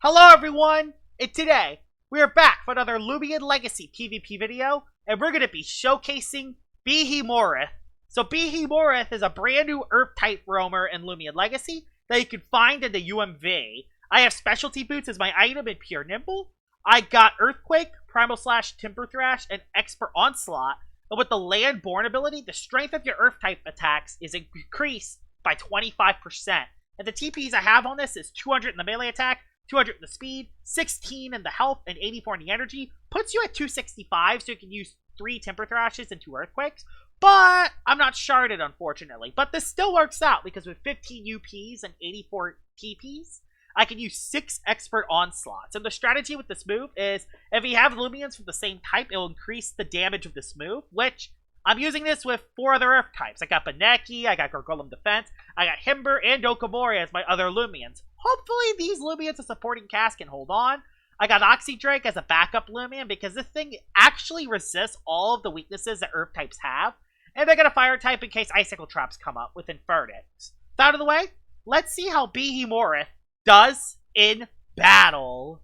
Hello everyone, and today we are back for another Loomian Legacy PvP video, and we're going to be showcasing Behemoroth. So Behemoroth is a brand new Earth-type roamer in Loomian Legacy that you can find in the UMV. I have Specialty Boots as my item in Pure Nimble. I got Earthquake, Primal Slash, Timber Thrash, and Expert Onslaught. And with the Land-Born ability, the strength of your Earth-type attacks is increased by 25%. And the TPs I have on this is 200 in the melee attack, 200 in the speed, 16 in the health, and 84 in the energy. Puts you at 265, so you can use 3 Temper Thrashes and 2 Earthquakes. But I'm not sharded, unfortunately. But this still works out, because with 15 UPs and 84 TPs, I can use 6 Expert Onslaughts. And the strategy with this move is, if you have Loomians from the same type, it will increase the damage of this move, which I'm using this with 4 other Earth types. I got Beneki, I got Gargoylem Defense, I got Himber, and Okamori as my other Loomians. Hopefully these Loomians, a supporting cast, can hold on. I got Oxydrake as a backup Loomian because this thing actually resists all of the weaknesses that Earth types have. And I got a Fire type in case Icicle Traps come up with Infernix. Out of the way, let's see how Behemoroth does in battle.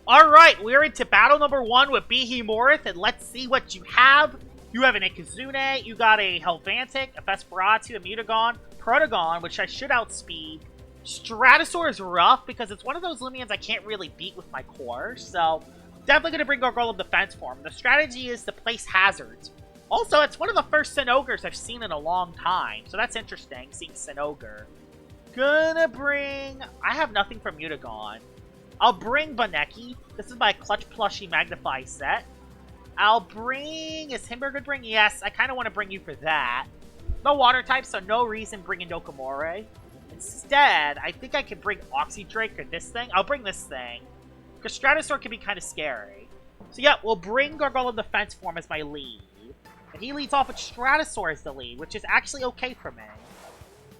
Alright, we're into battle number 1 with Behemoroth, and let's see what you have. You have an Ikazune, you got a Helvantic, a Vesperatu, a Mutagon, Protagon, which I should outspeed. Stratosaur is rough because it's one of those Loomians I can't really beat with my core, so definitely going to bring Gargoyle Defense for him. The strategy is to place hazards. Also, it's one of the first Sinogres I've seen in a long time, so that's interesting, seeing Sinogre. Gonna bring... I have nothing from Mutagon. I'll bring Beneki. This is my Clutch Plushie Magnify set. I'll bring... Is Himber good bring? Yes, I kind of want to bring you for that. No water type, so no reason bringing Okamori. Instead, I think I can bring Oxydrake or this thing. I'll bring this thing. Because Stratosaur can be kind of scary. So yeah, we'll bring Gargoyle Defense form as my lead. And he leads off with Stratosaur as the lead, which is actually okay for me.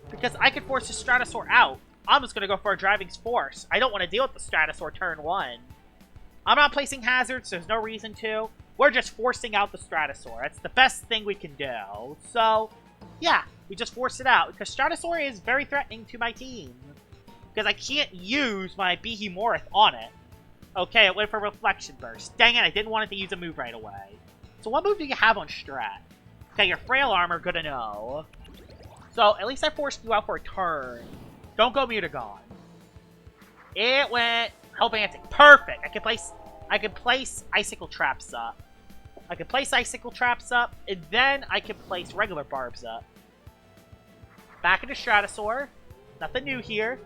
Because I can force the Stratosaur out. I'm just going to go for a Driving Force. I don't want to deal with the Stratosaur turn 1. I'm not placing hazards, there's no reason to. We're just forcing out the Stratosaur. That's the best thing we can do. So, yeah, we just force it out. Because Stratosaur is very threatening to my team. Because I can't use my Behemoroth on it. Okay, it went for Reflection Burst. Dang it, I didn't want it to use a move right away. So what move do you have on Strat? Okay, your Frail Armor, good to know. So, at least I forced you out for a turn. Don't go Mutagon. It went Helvantic. Perfect! I can place Icicle Traps up. I can place Icicle Traps up, and then I can place regular Barbs up. Back into Stratosaur. Nothing new here.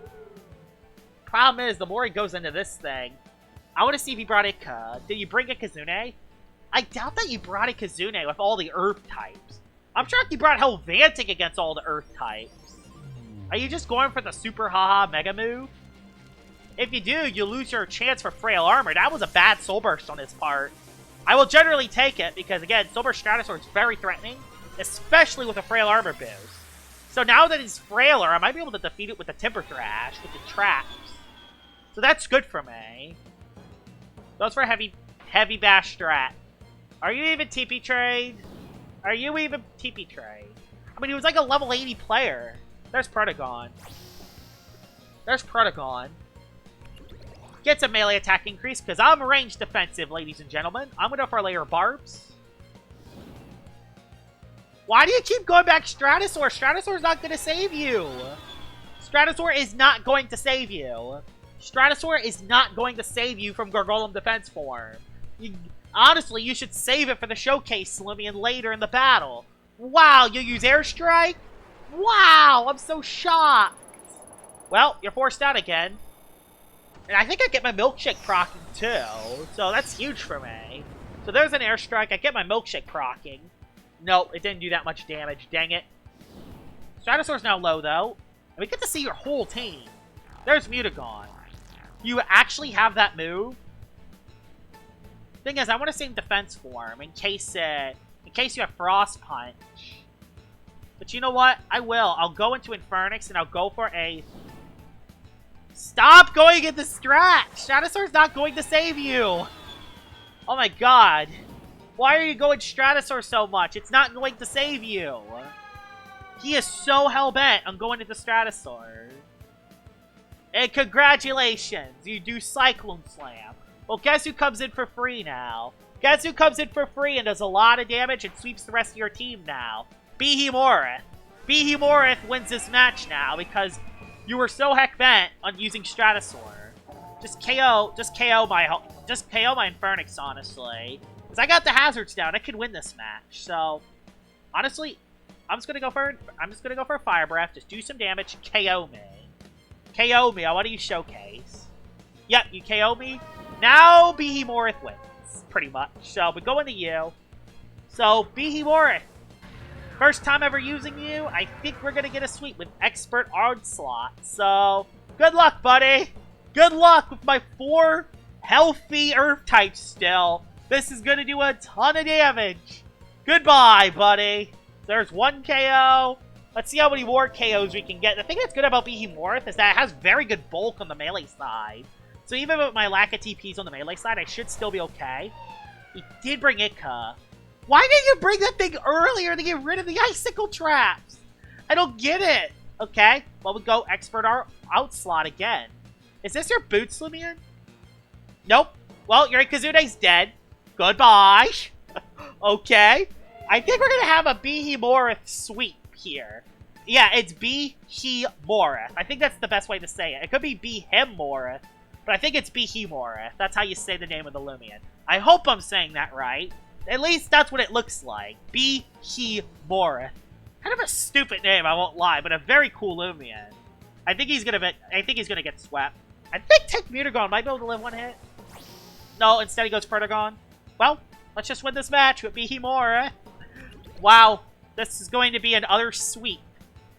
Problem is, the more he goes into this thing, I want to see if he brought Ika. Did you bring Ikazune? I doubt that you brought Ikazune with all the Earth types. I'm shocked you brought Helvantic against all the Earth types. Are you just going for the super haha mega move? If you do, you lose your chance for Frail Armor. That was a bad Soul Burst on his part. I will generally take it because, again, Soul Burst Stratosaur is very threatening, especially with a Frail Armor boost. So now that it's frailer, I might be able to defeat it with the Timber Thrash, with the traps. So that's good for me. Those for heavy bash strat. Are you even TP trade? Are you even TP trade? I mean, he was like a level 80 player. There's Protagon. There's Protagon. Gets a melee attack increase because I'm ranged defensive, ladies and gentlemen. I'm going to go for a layer of Barbs. Why do you keep going back Stratosaur? Stratosaur's not going to save you. Stratosaur is not going to save you. Stratosaur is not going to save you from Gargoylem Defense form. Honestly, you should save it for the showcase Loomian later in the battle. Wow, you use Airstrike? Wow, I'm so shocked. Well, you're forced out again. And I think I get my Milkshake proccing too. So that's huge for me. So there's an Airstrike. I get my Milkshake proccing. Nope, it didn't do that much damage. Dang it. Stratosaur's now low, though. And we get to see your whole team. There's Mutagon. You actually have that move? Thing is, I want to save defense form in case you have Frost Punch. But you know what? I will. I'll go into Infernix and I'll go for a... Stop going into Strat! Stratosaur's not going to save you! Oh my god. Why are you going Stratosaur so much? It's not going to save you. He is so hell-bent on going into Stratosaur. And congratulations, you do Cyclone Slam. Well, guess who comes in for free now? Guess who comes in for free and does a lot of damage and sweeps the rest of your team now? Behemoroth. Behemoroth wins this match now because you were so heck bent on using Stratosaur. Just KO my Infernix, honestly. Because I got the hazards down, I could win this match. So, honestly, I'm just gonna go for a Fire Breath. Just do some damage, KO me. KO me. I want to use Showcase. Yep, you KO me. Now Behemoroth wins, pretty much. So, we go into you. So, Behemoroth. First time ever using you. I think we're going to get a sweep with Expert Onslaught. So, good luck, buddy. Good luck with my 4 healthy Earth types still. This is going to do a ton of damage. Goodbye, buddy. There's 1 KO. Let's see how many more KOs we can get. The thing that's good about Behemoroth is that it has very good bulk on the melee side. So even with my lack of TPs on the melee side, I should still be okay. He did bring Itka. Why didn't you bring that thing earlier to get rid of the icicle traps? I don't get it. Okay, well, we go Expert Outslot again. Is this your boots, Loomian? Nope. Well, your Ikazune's dead. Goodbye. Okay. I think we're going to have a Behemoroth sweep here. Yeah, it's Behemoroth. I think that's the best way to say it. It could be Behemoroth, but I think it's Behemoroth. That's how you say the name of the Loomian. I hope I'm saying that right. At least that's what it looks like. Behemoroth. Kind of a stupid name, I won't lie, but a very cool Loomian. I think he's gonna get swept. I think Tank Mutagon might be able to live 1 hit. No, instead he goes Pertagon. Well, let's just win this match with Behemoroth. Wow, this is going to be another sweep.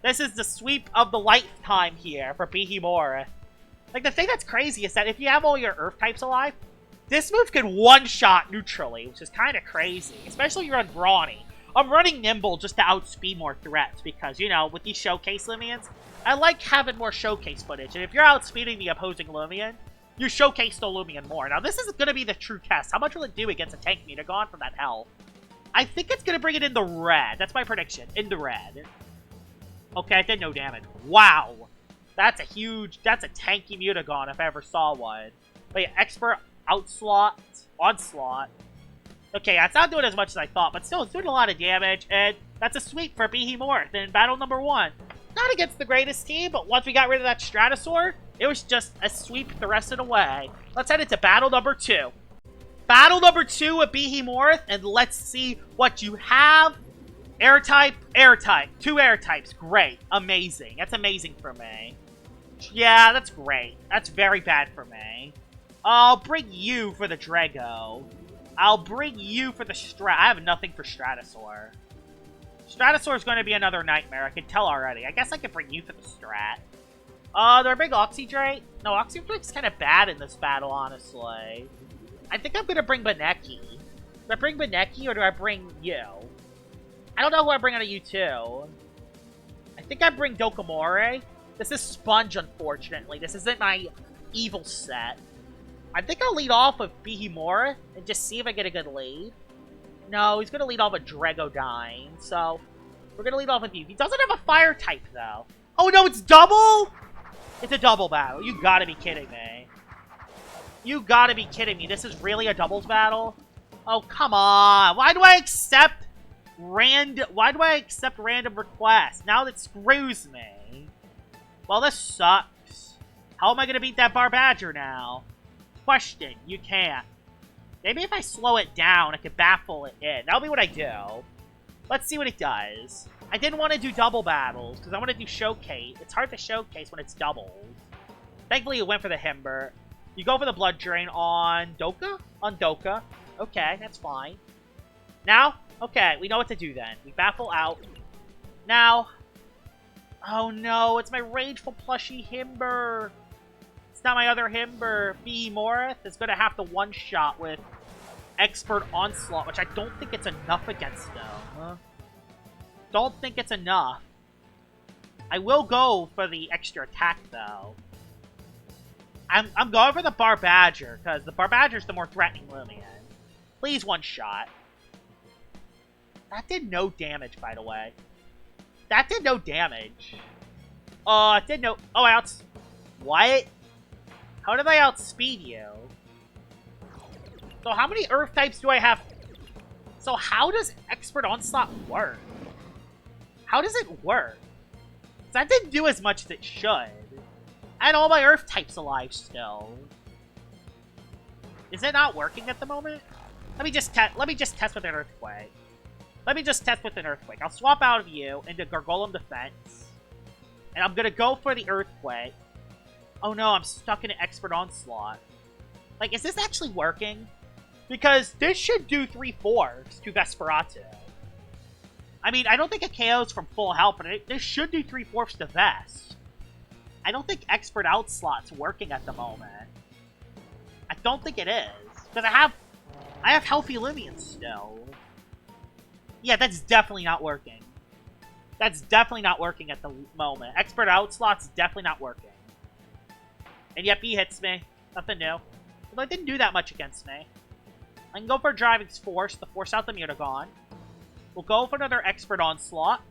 This is the sweep of the lifetime here for Behemoroth. Like, the thing that's crazy is that if you have all your Earth types alive, this move can one-shot neutrally, which is kind of crazy, especially if you're on Brawny. I'm running Nimble just to outspeed more threats because, you know, with these Showcase Loomians, I like having more Showcase footage. And if you're outspeeding the opposing Loomian, you showcase the Loomian more. Now, this is going to be the true test. How much will it do against a Tank Mutagon from that health? I think it's going to bring it in the red. That's my prediction. In the red. Okay, I did no damage. Wow. That's a tanky Mutagon if I ever saw one. But yeah, Expert Onslaught. Okay, it's not doing as much as I thought, but still, it's doing a lot of damage, and that's a sweep for Behemoroth in battle number 1. Not against the greatest team, but once we got rid of that Stratosaur, it was just a sweep the rest of the way. Let's head into battle number 2. Battle number 2 with Behemoroth, and let's see what you have. Air type, air type. 2 air types. Great. Amazing. That's amazing for me. Yeah, that's great. That's very bad for me. I'll bring you for the Drago. I'll bring you for the I have nothing for Stratosaur. Stratosaur is going to be another nightmare. I can tell already. I guess I could bring you for the Strat. Do I bring Oxydrate? No, Oxydrate's kind of bad in this battle, honestly. I think I'm going to bring Baneki. Do I bring Baneki or do I bring you? I don't know who I bring out of you two. I think I bring Dokomore. This is Sponge, unfortunately. This isn't my evil set. I think I'll lead off with Behemoroth and just see if I get a good lead. No, he's going to lead off with Dragodyne, so we're going to lead off with you. He doesn't have a fire type, though. Oh, no, it's double? It's a double battle. You gotta be kidding me. You gotta be kidding me. This is really a doubles battle? Oh, come on. Why do I accept random requests? Now that screws me. Well, this sucks. How am I going to beat that Barbadger now? Question. You can't. Maybe if I slow it down, I could baffle it in. That'll be what I do. Let's see what it does. I didn't want to do double battles, because I want to do showcase. It's hard to showcase when it's doubles. Thankfully, it went for the Himber. You go for the Blood Drain on Doka? On Doka. Okay, that's fine. Now? Okay, we know what to do then. We baffle out. Now. Oh no, it's my Rageful Plushie Himber. It's not my other Himber. Behemoroth is going to have to one-shot with Expert Onslaught, which I don't think it's enough against them. Don't think it's enough. I will go for the extra attack, though. I'm going for the Barbadger, because the Barbadger's the more threatening Loomian. Please one-shot. That did no damage, by the way. That did no damage. It did no... Oh, What? How did I outspeed you? So how many Earth types do I have? So how does Expert Onslaught work? How does it work? That didn't do as much as it should. I had all my Earth types alive still. Is it not working at the moment? Let me just test with an Earthquake. I'll swap out of you into Gargolem Defense. And I'm gonna go for the Earthquake. Oh no, I'm stuck in an Expert Onslaught. Like, is this actually working? Because this should do 3/4 to Vesperatu. I mean, I don't think it KOs from full health, but this should do 3/4 to Vest. I don't think Expert Onslaught's working at the moment. I don't think it is. Because I have healthy Loomian still. Yeah, that's definitely not working. That's definitely not working at the moment. Expert Onslaught's definitely not working. And yep, he hits me. Nothing new. Although it didn't do that much against me. I can go for Driving's Force to force out the Mutagon. We'll go for another Expert Onslaught.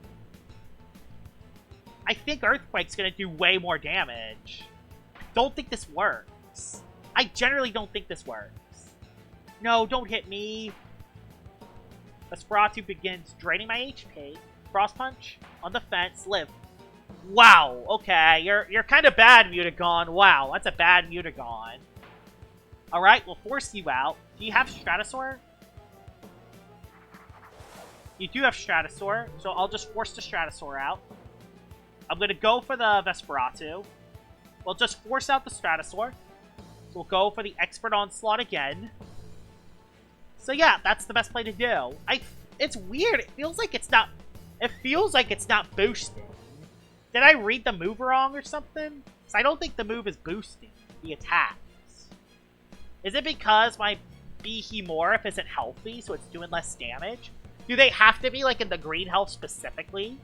I think Earthquake's going to do way more damage. I don't think this works. I generally don't think this works. No, don't hit me. Vesperatu begins draining my HP. Frost Punch on the fence. Live. Wow, okay. You're kind of bad, Mutagon. Wow, that's a bad Mutagon. Alright, we'll force you out. Do you have Stratosaur? You do have Stratosaur, so I'll just force the Stratosaur out. I'm going to go for the Vesperatu. We'll just force out the Stratosaur. So we'll go for the Expert Onslaught again. So yeah, that's the best play to do. It's weird. It feels like it's not boosting. Did I read the move wrong or something? Because I don't think the move is boosting the attacks. Is it because my Behemoroth isn't healthy, so it's doing less damage? Do they have to be, like, in the green health specifically?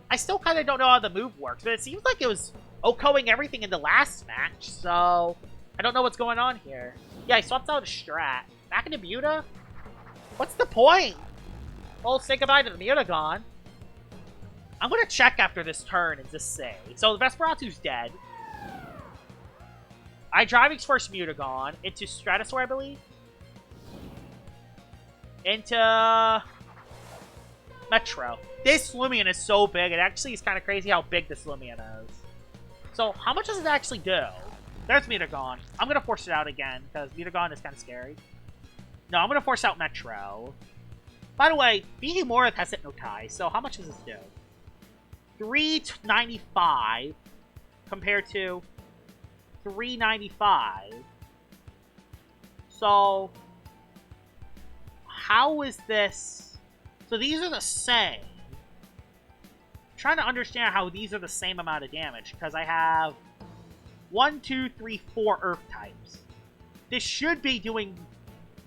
I still kind of don't know how the move works, but it seems like it was OHKOing everything in the last match, so I don't know what's going on here. Yeah, I swapped out a Strat. Back into Muta? What's the point? Well, say goodbye to the Mutagon. I'm going to check after this turn and just say. So the Vesperatu's dead. I Driving's first Mutagon into Stratosaur, I believe. Into Metro. This Loomian is so big. It actually is kind of crazy how big this Loomian is. So how much does it actually do? There's Mutagon. I'm going to force it out again because Mutagon is kind of scary. No, I'm going to force out Metro. By the way, Behemoroth has Hypnotize, so how much does this do? 395 compared to 395. So, how is this? So these are the same. I'm trying to understand how these are the same amount of damage, because I have 1, 2, 3, 4 Earth types. This should be doing...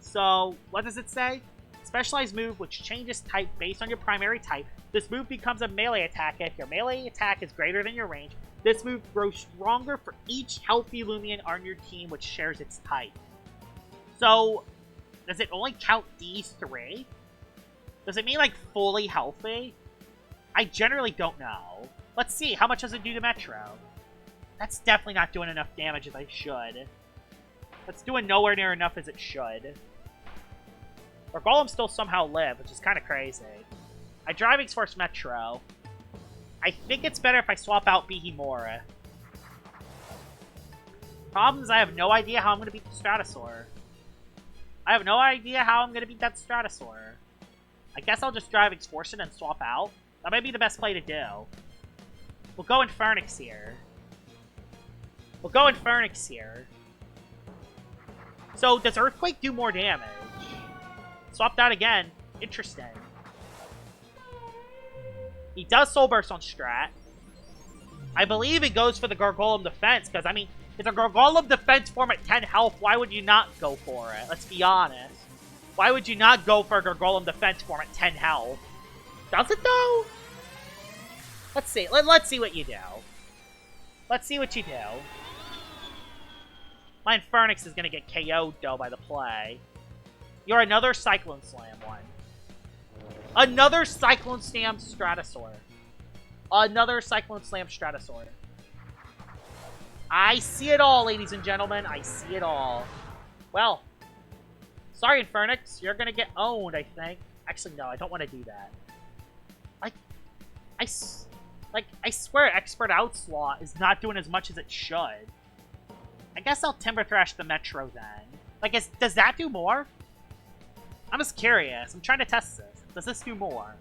So, what does it say? Specialized move which changes type based on your primary type. This move becomes a melee attack if your melee attack is greater than your range. This move grows stronger for each healthy Loomian on your team which shares its type. So, does it only count these 3? Does it mean, like, fully healthy? I generally don't know. Let's see, how much does it do to Metro? That's definitely not doing enough damage as I should. That's doing nowhere near enough as it should. Or Golem still somehow live, which is kind of crazy. I Driving's Force Metro. I think it's better if I swap out Behemoroth. Problem is I have no idea how I'm going to beat the Stratosaur. I have no idea how I'm going to beat that Stratosaur. I guess I'll just Driving's Force it and swap out. That might be the best play to do. We'll go Infernix here. So, does Earthquake do more damage? Swapped out again. Interesting. He does Soul Burst on Strat. I believe it goes for the Gargolem Defense, because, I mean, if a Gargolem Defense form at 10 health, why would you not go for it? Let's be honest. Why would you not go for a Gargolem Defense form at 10 health? Does it, though? Let's see. Let's see what you do. Let's see what you do. My Infernix is going to get KO'd, though, by the play. You're another Cyclone Slam one. Another Cyclone Slam Stratosaur. Another Cyclone Slam Stratosaur. I see it all, ladies and gentlemen. I see it all. Well, sorry, Infernix. You're gonna get owned, I think. Actually, no, I don't want to do that. I swear Expert Outslaw is not doing as much as it should. I guess I'll Timber Thrash the Metro then. Like, does that do more? I'm just curious. I'm trying to test this. Does this do more?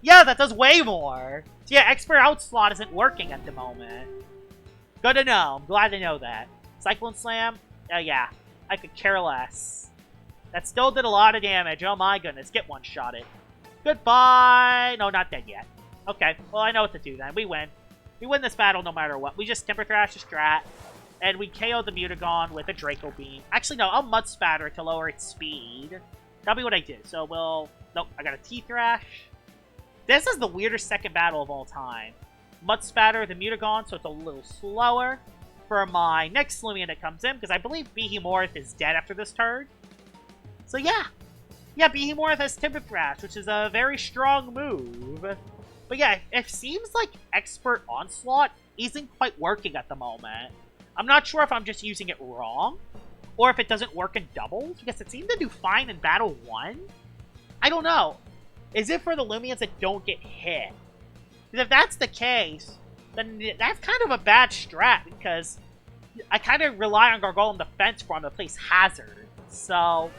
Yeah, that does way more. So yeah, Expert Outslot isn't working at the moment. Good to know. I'm glad to know that. Cyclone Slam? Yeah. I could care less. That still did a lot of damage. Oh my goodness. Get one-shotted. Goodbye! No, not dead yet. Okay. Well, I know what to do then. We win. We win this battle no matter what. We just Timber Thrash the Strat. And we KO the Mutagon with a Draco Beam. Actually, no. I'll Mud Spatter to lower its speed. That'll be what I do. So we'll... Nope. I got a T-Thrash. This is the weirdest second battle of all time. Mud Spatter the Mutagon, so it's a little slower for my next Loomian that comes in, because I believe Behemoroth is dead after this turn. So yeah. Yeah, Behemoroth has Timber Thrash, which is a very strong move. But yeah, it seems like Expert Onslaught isn't quite working at the moment. I'm not sure if I'm just using it wrong, or if it doesn't work in doubles, because it seemed to do fine in Battle 1. I don't know. Is it for the Loomians that don't get hit? Because if that's the case, then that's kind of a bad strat, because I kind of rely on Gargoyle Defense for him to place Hazard. So,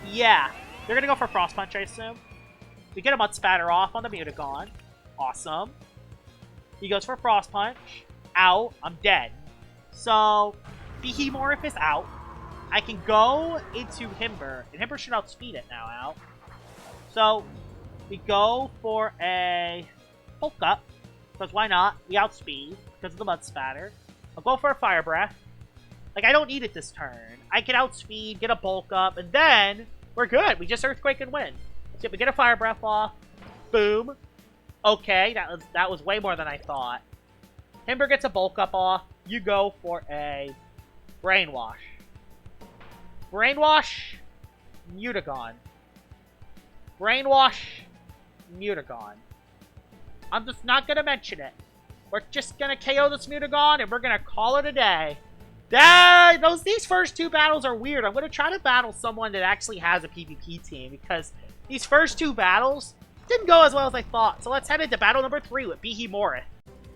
yeah. They're going to go for Frost Punch, I assume. We get a Mud Spatter off on the Mutagon. Awesome. He goes for Frost Punch. Out. I'm dead. So, Behemoroth is out. I can go into Himber, and Himber should outspeed it now out. So, we go for a Bulk Up, because why not? We outspeed, because of the Mud Spatter. I'll go for a Fire Breath. Like, I don't need it this turn. I can outspeed, get a Bulk Up, and then we're good. We just Earthquake and win. So we get a Fire Breath off. Boom. Okay, that was way more than I thought. Himber gets a Bulk Up off. You go for a Brainwash. Brainwash, Mutagon. Brainwash, Mutagon. I'm just not going to mention it. We're just going to KO this Mutagon, and we're going to call it a day. These first two battles are weird. I'm going to try to battle someone that actually has a PvP team, because these first two battles didn't go as well as I thought. So let's head into battle number 3 with Behemoroth.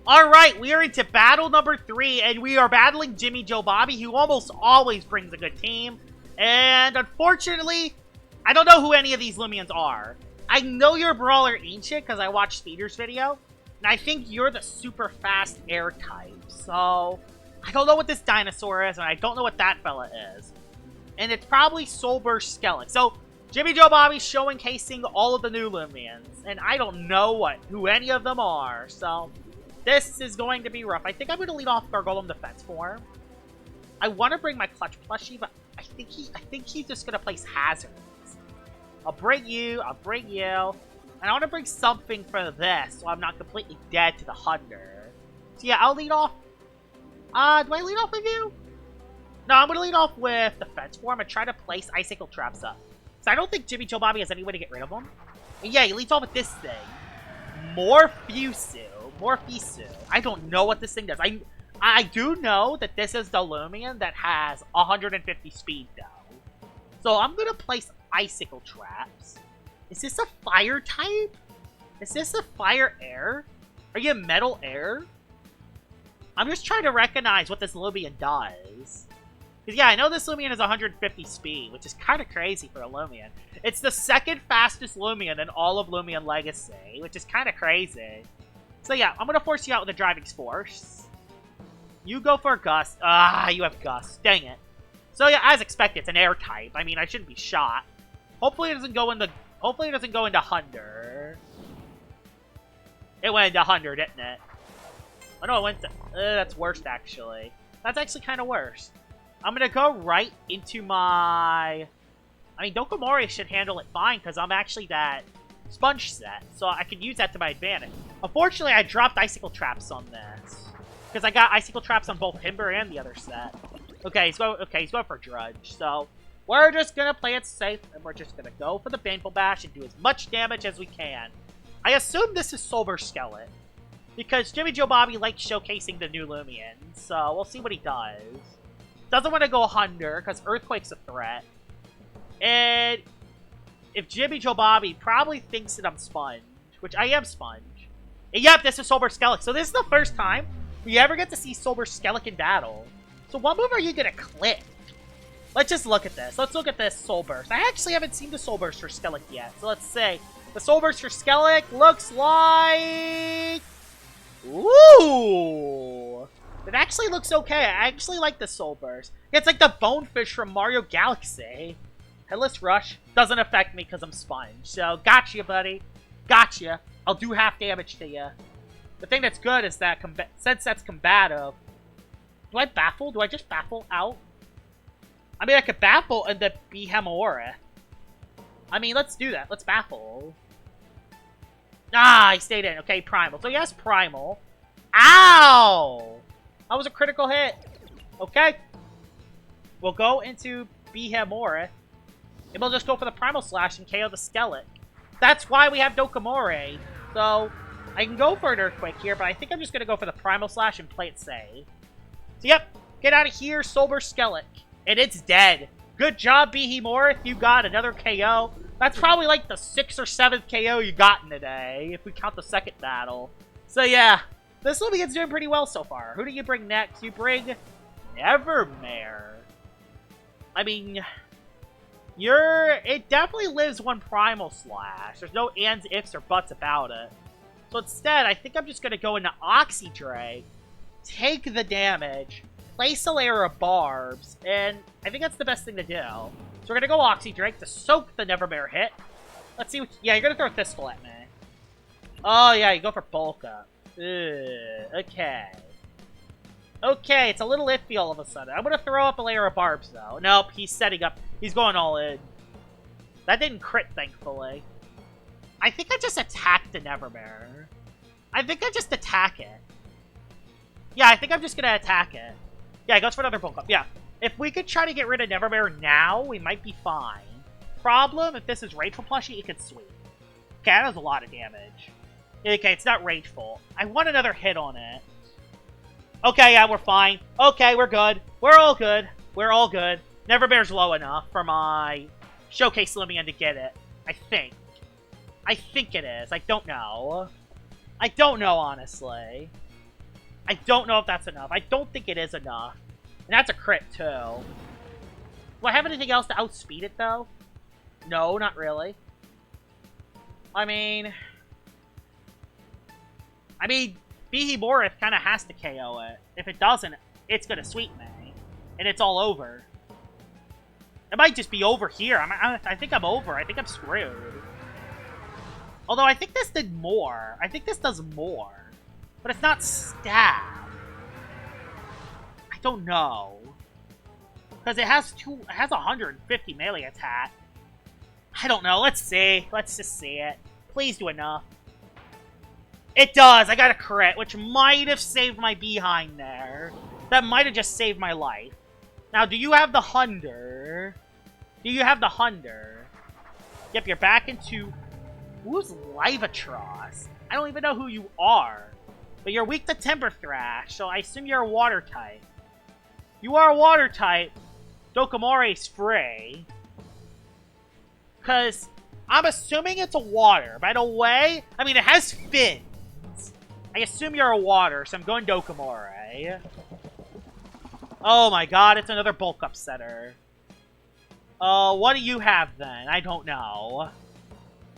Alright, we are into battle number 3, and we are battling Jimmy Joe Bobby, who almost always brings a good team. And unfortunately, I don't know who any of these Loomians are. I know you're Brawler Ancient, because I watched Speeder's video, and I think you're the super fast air type. So, I don't know what this dinosaur is, and I don't know what that fella is. And it's probably Soulburst Skeleton. So, Jimmy Joe Bobby's showcasing all of the new Loomians, and I don't know who any of them are. So, this is going to be rough. I think I'm going to lead off Gargoyle Defense form. I want to bring my Clutch Plushie, but I think he's just going to place Hazards. I'll bring you, and I want to bring something for this, so I'm not completely dead to the Hunder. So yeah, I'll lead off. Do I lead off with you? No, I'm going to lead off with Defense form and try to place Icicle Traps up. So I don't think Jimmy Joe Bobby has any way to get rid of them. And yeah, he leads off with this thing. Morphusu. I don't know what this thing does. I do know that this is the Loomian that has 150 speed, though. So I'm going to place Icicle Traps. Is this a fire type? Is this a fire air? Are you metal air? I'm just trying to recognize what this Loomian does. Because yeah, I know this Loomian is 150 speed, which is kind of crazy for a Loomian. It's the second fastest Loomian in all of Loomian Legacy, which is kind of crazy. So yeah, I'm going to force you out with a Driving Force. You go for Gust. You have Gust. Dang it. So yeah, as expected, it's an air type. I mean, I shouldn't be shot. Hopefully it doesn't go into Hunder. It went into Hunder, didn't it? Oh no, it went to... that's worst, actually. That's actually kind of worse. I'm going to go right into my... I mean, Dokomori should handle it fine, because I'm actually that Sponge set. So I can use that to my advantage. Unfortunately, I dropped Icicle Traps on this. Because I got Icicle Traps on both Himber and the other set. Okay, he's going for Drudge. So, we're just going to play it safe, and we're just going to go for the Baneful Bash and do as much damage as we can. I assume this is Soulburst Skeleton. Because Jimmy Joe Bobby likes showcasing the new Loomian, so we'll see what he does. Doesn't want to go Hunder, because Earthquake's a threat. And if Jimmy Joe Bobby probably thinks that I'm Sponge, which I am Sponge. And yep, this is Sober Skellic. So this is the first time we ever get to see Sober Skellic in battle. So what move are you going to click? Let's just look at this. Let's look at this Soul Burst. I actually haven't seen the Soul Burst for Skellic yet. So let's say the Soul Burst for Skellic looks like... Ooh! It actually looks okay. I actually like the Soul Burst. It's like the Bonefish from Mario Galaxy. Headless Rush doesn't affect me because I'm Sponge. So, gotcha, buddy. Gotcha. I'll do half damage to you. The thing that's good is that since that's combative... Do I Baffle? Do I just Baffle out? I mean, I could Baffle and then Behemoroth. I mean, let's do that. Let's Baffle. Ah, he stayed in. Okay, Primal. So he has Primal. Ow! That was a critical hit. Okay. We'll go into Behemoroth. And we'll just go for the Primal Slash and KO the Skellic. That's why we have Dokomore. So, I can go for an Earthquake here, but I think I'm just going to go for the Primal Slash and play it safe. So, yep. Get out of here, Sober Skellic. And it's dead. Good job, Behemoroth. You got another KO. That's probably like the 6th or 7th KO you gotten today, if we count the second battle. So, yeah. This Loomian's doing pretty well so far. Who do you bring next? You bring Evermare. I mean... It definitely lives one Primal Slash. There's no ands, ifs, or buts about it. So instead, I think I'm just going to go into Oxydrake, take the damage, place a layer of barbs, and I think that's the best thing to do. So we're going to go Oxydrake to soak the Nevermare hit. Let's see what... Yeah, you're going to throw Thistle at me. Oh, yeah, you go for Bulk Up. Ugh, okay. Okay, it's a little iffy all of a sudden. I'm going to throw up a layer of barbs, though. Nope, he's setting up. He's going all in. That didn't crit, thankfully. I think I just attacked the Nevermare. I think I just attack it. Yeah, I think I'm just going to attack it. Yeah, it goes for another bulk up. Yeah. If we could try to get rid of Nevermare now, we might be fine. Problem, if this is Rageful Plushie, it could sweep. Okay, that does a lot of damage. Okay, it's not Rageful. I want another hit on it. Okay, yeah, we're fine. Okay, we're good. We're all good. We're all good. Nevermare's low enough for my Showcase Loomian to get it. I think. I think it is. I don't know. I don't know, honestly. I don't know if that's enough. I don't think it is enough. And that's a crit, too. Do I have anything else to outspeed it, though? No, not really. I mean, Behemoroth kind of has to KO it. If it doesn't, it's going to sweep me. And it's all over. It might just be over here. I think I'm over. I think I'm screwed. Although I think this did more. I think this does more. But it's not stab. I don't know. Because it has 150 melee attack. I don't know. Let's see. Let's just see it. Please do enough. It does. I got a crit, which might have saved my behind there. That might have just saved my life. Now, do you have the Hunder? Do you have the Hunder? Yep, you're back into... Who's Livatros? I don't even know who you are. But you're weak to Timber Thrash, so I assume you're a Water type. You are a Water type. Dokomore's free. Because I'm assuming it's a Water. By the way, I mean, it has fins. I assume you're a Water, so I'm going Dokomore. Oh my god, it's another bulk up setter. What do you have then? I don't know.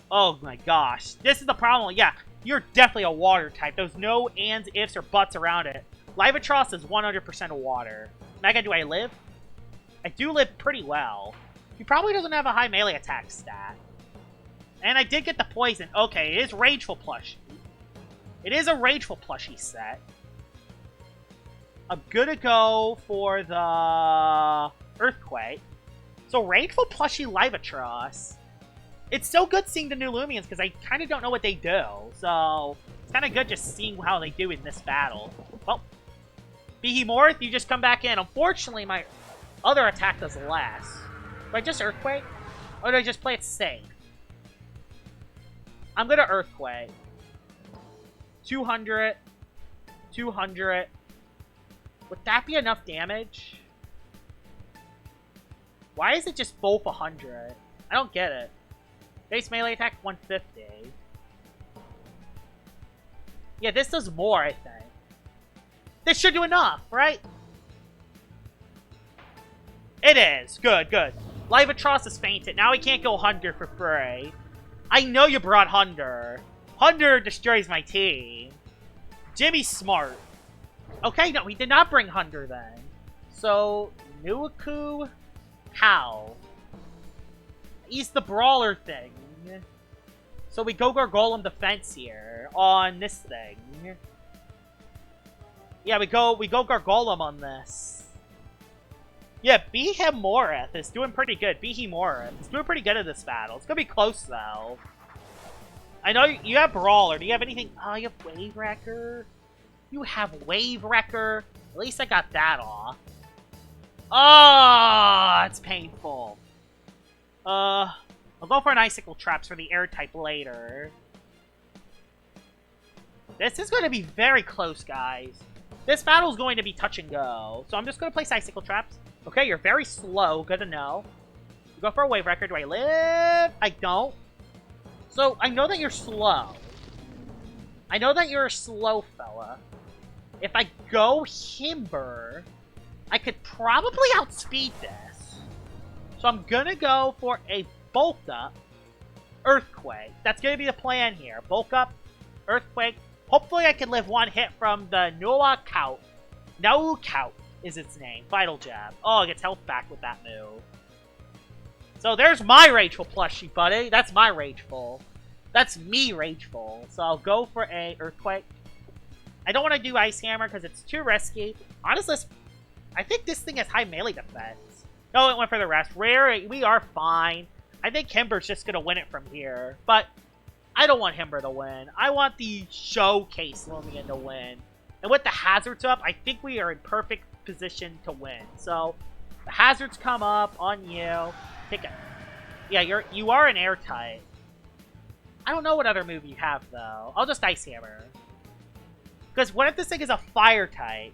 Oh my gosh. This is the problem. Yeah, you're definitely a Water type. There's no ands, ifs, or buts around it. Livatros is 100% a Water. Mega, do I live? I do live pretty well. He probably doesn't have a high melee attack stat. And I did get the poison. Okay, it is Rageful Plushie. It is a Rageful Plushie set. I'm gonna go for the Earthquake. So Rageful Plushie Livatros. It's so good seeing the new Loomians because I kind of don't know what they do. So it's kind of good just seeing how they do in this battle. Well, Behemoroth, you just come back in. Unfortunately, my other attack does less. Do I just Earthquake? Or do I just play it safe? I'm gonna Earthquake. 200. 200. Would that be enough damage? Why is it just both 100? I don't get it. Base melee attack 150. Yeah, this does more, I think. This should do enough, right? It is. Good, good. Livatros is fainted. Now he can't go Hunter for free. I know you brought Hunter. Hunter destroys my team. Jimmy's smart. Okay, no, he did not bring Hunter then. So, Nuaku, how? He's the brawler thing. So we go Gargolem defense here on this thing. Yeah, we go Gargolem on this. Yeah, Behemoroth is doing pretty good. Behemoroth is doing pretty good in this battle. It's gonna be close though. I know you have Brawler. Do you have anything? Oh, you have Wave Wrecker. You have Wave Wrecker. At least I got that off. Oh, it's painful. I'll go for an Icicle Traps for the Air type later. This is going to be very close, guys. This battle is going to be touch and go. So I'm just going to place Icicle Traps. Okay, you're very slow. Good to know. You go for a Wave Wrecker. Do I live? I don't. So I know that you're slow. I know that you're a slow fella. If I go Himber, I could probably outspeed this. So I'm going to go for a Bulk Up Earthquake. That's going to be the plan here. Bulk Up Earthquake. Hopefully I can live one hit from the Nuakout. Nuakout is its name. Vital Jab. Oh, it gets health back with that move. So there's my Rageful plushie, buddy. That's my Rageful. That's me Rageful. So I'll go for a Earthquake. I don't want to do Ice Hammer because it's too risky. Honestly, I think this thing has high melee defense. No, it went for the rest. Rare, we are fine. I think Himber's just going to win it from here. But I don't want Himber to win. I want the Showcase Loomian to win. And with the hazards up, I think we are in perfect position to win. So, the hazards come up on you. Take it. Yeah, you are an air type. I don't know what other move you have, though. I'll just Ice Hammer. Because what if this thing is a fire type?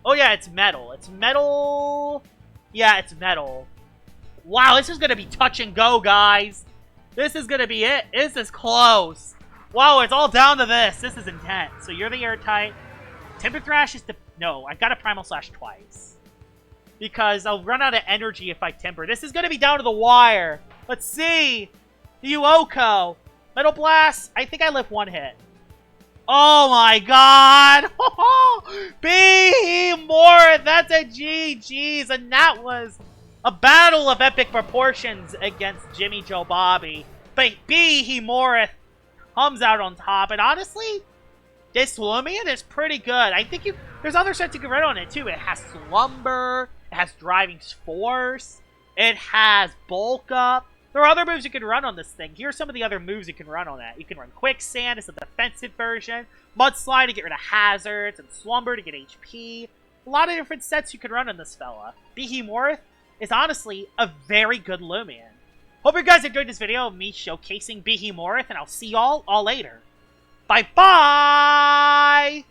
Oh, yeah, it's metal. It's metal. Yeah, it's metal. Wow, this is going to be touch and go, guys. This is going to be it. This is close. Wow, it's all down to this. This is intense. So you're the air type. Timber Thrash is the... No, I've got a Primal Slash twice. Because I'll run out of energy if I Timber. This is going to be down to the wire. Let's see. The Uoko. Metal Blast. I think I live one hit. Oh my god! Behemoroth! That's a GG's! And that was a battle of epic proportions against Jimmy Joe Bobby. But Behemoroth comes out on top. And honestly, this Loomian is pretty good. I think there's other sets you can run on it too. It has Slumber. It has Driving Force. It has Bulk Up. There are other moves you can run on this thing. Here's some of the other moves you can run on it. You can run Quicksand, it's a defensive version. Mudslide to get rid of hazards, and Slumber to get HP. A lot of different sets you can run on this fella. Behemoroth is honestly a very good Loomian. Hope you guys enjoyed this video of me showcasing Behemoroth, and I'll see y'all all later. Bye-bye!